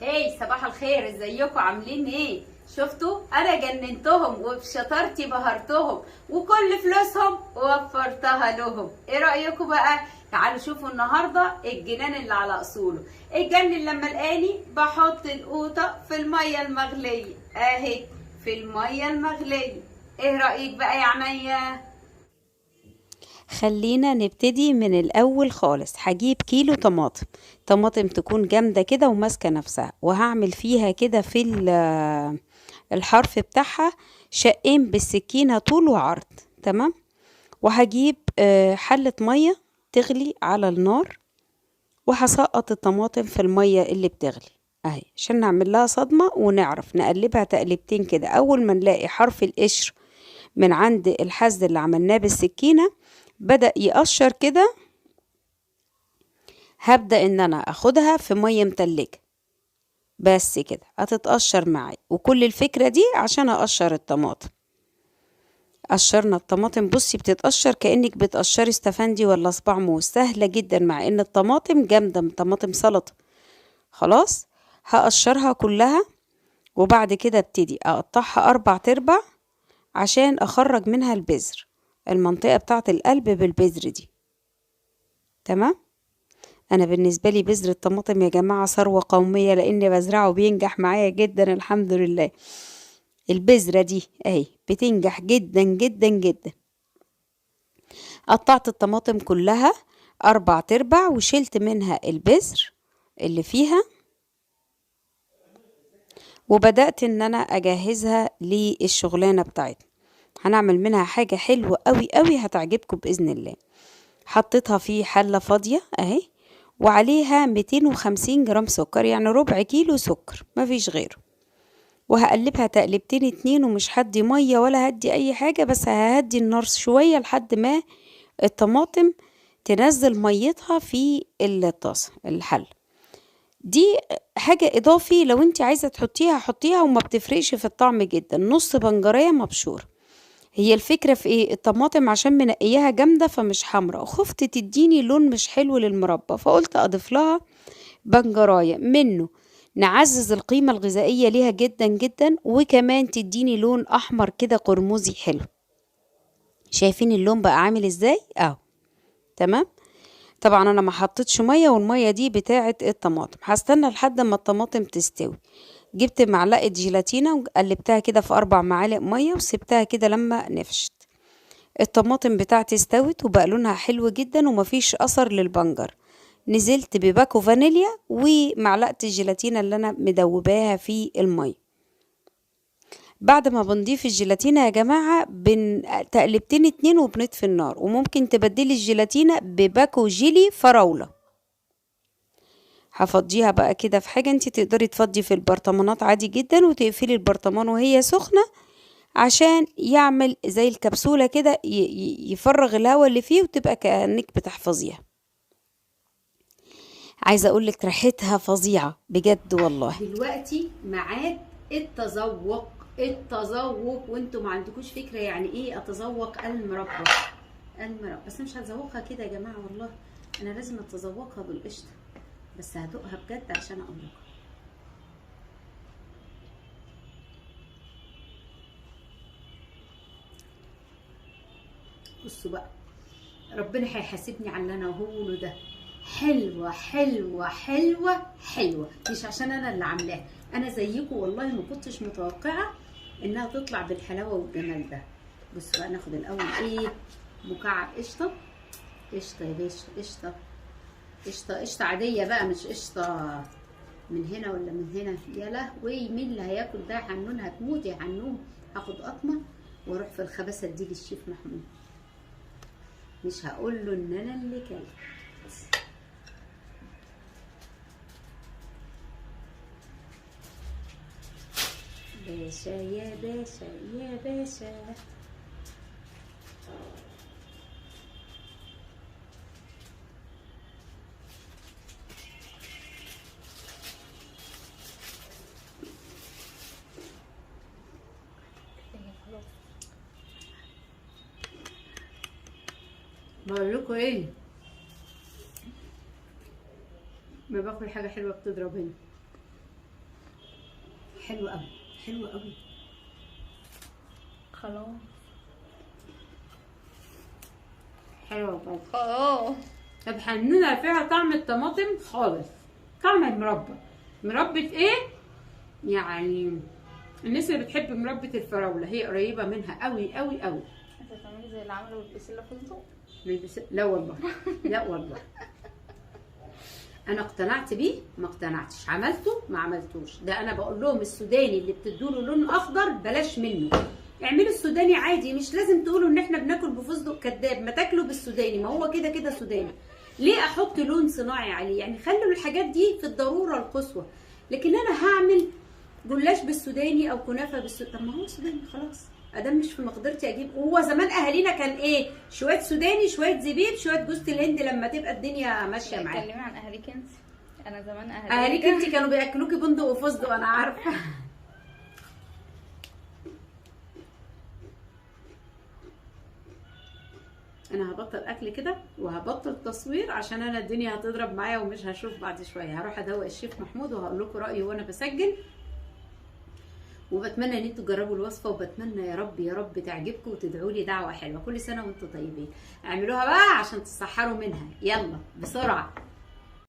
هاي صباح الخير، ازيكم عاملين ايه؟ شفتوا انا جننتهم وبشطارتي بهرتهم وكل فلوسهم وفرتها لهم. ايه رايكم بقى؟ تعالوا شوفوا النهارده الجنان اللي على اصوله. اتجنن لما لقاني بحط القوطه في الميه المغليه اهي، في الميه المغليه. ايه رايك بقى يا عميه؟ خلينا نبتدي من الاول خالص. هجيب كيلو طماطم تكون جامده كده وماسكه نفسها، وهعمل فيها كده في الحرف بتاعها شقين بالسكينه طول وعرض. تمام. وهجيب حله ميه تغلي على النار، وهسقط الطماطم في الميه اللي بتغلي اهي عشان نعمل لها صدمه، ونعرف نقلبها تقلبتين كده. اول ما نلاقي حرف القشر من عند الحز اللي عملناه بالسكينه بدأ يقشر كده، هبدأ ان انا اخدها في مية متلجة بس كده هتتقشر معي. وكل الفكرة دي عشان اقشر الطماطم. قشرنا الطماطم، بصي بتتقشر كأنك بتقشري استفندي ولا صباع موز، سهلة جدا مع ان الطماطم جامدة، طماطم سلطة. خلاص هقشرها كلها، وبعد كده ابتدي اقطعها 4 تربع عشان اخرج منها البذر، المنطقة بتاعة القلب بالبذر دي. تمام. انا بالنسبه لي بذر الطماطم يا جماعه ثروه قوميه، لاني بزرعه بينجح معايا جدا الحمد لله. البذره دي اهي بتنجح جدا جدا جدا. قطعت الطماطم كلها 4 تربع وشلت منها البذر اللي فيها، وبدأت ان انا اجهزها للشغلانه بتاعتنا. هنعمل منها حاجه حلوه قوي قوي هتعجبكم باذن الله. حطيتها في حله فاضيه اهي، وعليها 250 جرام سكر، يعني ربع كيلو سكر مفيش غيره. وهقلبها تقلبتين 2، ومش هدي مية ولا هدي اي حاجة، بس ههدي النار شوية لحد ما الطماطم تنزل ميتها في الطاسة الحل دي. حاجة اضافي لو انت عايزة تحطيها حطيها، وما بتفرقش في الطعم جدا. نص بنجرية مبشور. هي الفكرة في ايه؟ الطماطم عشان منقياها جامدة فمش حمرا، وخفت تديني لون مش حلو للمربى، فقلت اضيف لها بنجراية منه، نعزز القيمة الغذائية ليها جدا جدا، وكمان تديني لون احمر كده قرمزي حلو. شايفين اللون بقى عامل ازاي؟ اهو. تمام. طبعا انا ما حطيتش مية، والمية دي بتاعة الطماطم. هستنى لحد ما الطماطم تستوي. جبت معلقة جيلاتينة وقلبتها كده في 4 معالق مية، وسبتها كده لما نفشت. الطماطم بتاعتي استوت وبقى لونها حلو جدا ومفيش اثر للبنجر. نزلت بباكو فانيليا ومعلقة الجيلاتينة اللي انا مدوباها في المية. بعد ما بنضيف الجيلاتينة يا جماعة تقلبتين 2 وبنطفي النار، وممكن تبدلي الجيلاتينة بباكو جيلي فراولة. هفضيها بقى كده في حاجة، انت تقدري تفضي في البرطمانات عادي جدا، وتقفلي البرطمان وهي سخنة عشان يعمل زي الكبسولة كده، يفرغ الهواء اللي فيه، وتبقى كأنك بتحفظيها. عايزة اقولك ريحتها فظيعة بجد والله. دلوقتي ميعاد التذوق. التذوق، وانتوا ما عندكوش فكرة يعني ايه اتذوق المربى. بس مش هتذوقها كده يا جماعة والله، انا لازم اتذوقها بالقشطة، بس هدوقها بجد عشان اقول لكم. بصوا بقى، ربنا هيحاسبني على اللي انا هقوله ده. حلوه حلوه حلوه حلوه، مش عشان انا اللي عاملاها، انا زيكم والله ما كنتش متوقعه انها تطلع بالحلاوه والجمال ده. بصوا بقى، ناخد الاول ايه؟ مكعب قشطه. قشطه يا باشا، قشطه قشطه قشطه عاديه بقى، مش قشطه من هنا ولا من هنا. يا لهوي، مين اللي هياكل ده؟ حنون هتموت يا حنون. هاخد قطمه واروح في الخباثه دي للشيف محمود، مش هقول له ان انا اللي كلت. باشا يا باشا يا باشا. بقول لكم ايه، ما باكل حاجه حلوه بتضرب هنا. حلو قوي، حلو قوي. خلاص حلوه برضه. خلاص. طب حنونه فيها طعم الطماطم خالص، طعم المربى. مربى ايه يعني؟ الناس اللي بتحب مربى الفراوله هي قريبه منها قوي قوي قوي. انت بتعملي زي اللي عملوا البسله في الضوء. لا والله، لا والله. انا اقتنعت بيه ما اقتنعتش، عملته ما عملتوش. ده انا بقول لهم السوداني اللي بتدوله لون اخضر بلاش منه، اعملوا السوداني عادي. مش لازم تقولوا ان احنا بناكل بفستق كداب، ما تاكلوا بالسوداني، ما هو كده كده سوداني. ليه احط لون صناعي عليه؟ يعني خلوا الحاجات دي في الضروره القصوى. لكن انا هعمل جلاش بالسوداني او كنافه بالسوداني، طب ما هو سوداني خلاص، ادام مش في مقدرتي اجيب. وهو زمان اهالينا كان ايه؟ شويه سوداني، شويه زبيب، شويه جوز الهند لما تبقى الدنيا ماشيه معاك. اتكلمي عن اهاليك انت. انا زمان اهاليك انت كانوا بياكلوكي بندق وفستق، انا عارفه. انا هبطل اكل كده وهبطل تصوير عشان انا الدنيا هتضرب معايا ومش هشوف بعد شويه. هروح ادوق الشيف محمود وهقول لكم رايي وانا بسجل. وبتمنى ان انتوا تجربوا الوصفه، وبتمنى يا رب يا رب تعجبكم وتدعوا لي دعوه حلوه. كل سنه وانتم طيبين. اعملوها بقى عشان تسحروا منها. يلا بسرعه.